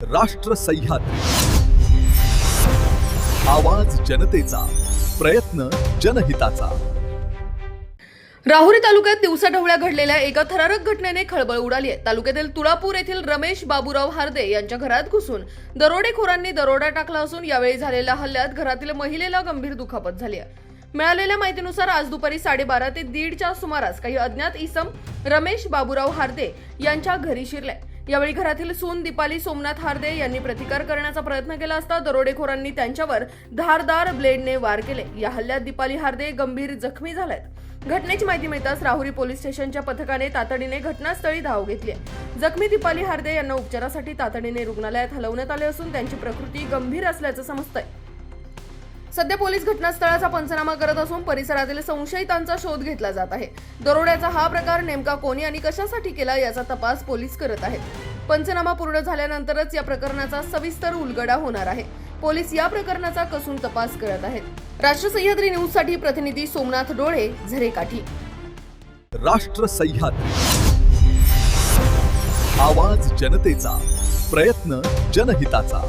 राष्ट्र सह्याद्री, आवाज जनतेचा, प्रयत्न जनहिताचा। राहुरी तालुक्यात दिवसाढवळ्या घडलेल्या एका थरारक घटनेने खळबळ उडाली आहे। तालुक्यातील तुळापूर येथील रमेश बाबूराव हार्दे यांच्या घरात घुसून दरोडेखोरांनी दरोडा टाकला असून यावेळी झालेल्या हल्ल्यात घरातील महिलेला गंभीर दुखापत झाली आहे। मिळालेल्या माहितीनुसार आज दुपारी 12:30 ते 1:30च्या सुमारास काही अज्ञात इसम रमेश बाबूराव हार्दे यांच्या घरी शिरले। यावेळी घरातील सून दीपाली सोमनाथ हार्दे यांनी प्रतिकार करण्याचा प्रयत्न केला असता दरोडेखोरांनी त्यांच्यावर धारदार ब्लेडने वार केले। या हल्ल्यात दीपाली हार्दे गंभीर जखमी झाल्यात। घटनेची माहिती मिळताच राहुरी पोलीस स्टेशनच्या पथकाने तातडीने घटनास्थळी धाव घेतली आहे। जखमी दीपाली हार्दे यांना उपचारासाठी तातडीने रुग्णालयात हलवण्यात आले असून त्यांची प्रकृती गंभीर असल्याचं समजतंय। सध्या पोलीस घटनास्थळाचा पंचनामा करत असून परिसरातील संशयितांचा शोध घेतला जात आहे। दरोड्याचा हा प्रकार नेमका कोणी आणि कशासाठी केला याचा तपास पोलीस करत आहेत। पंचनामा पूर्ण झाल्यानंतरच या प्रकरणाचा सविस्तर उलगडा होणार आहे। पोलीस या प्रकरणाचा कसून तपास करत आहेत। राष्ट्र सह्याद्री न्यूज साठी प्रतिनिधी सोमनाथ डोळे, झरेकाठी। राष्ट्र सह्याद्री, आवाज जनतेचा, प्रयत्न जनहिताचा।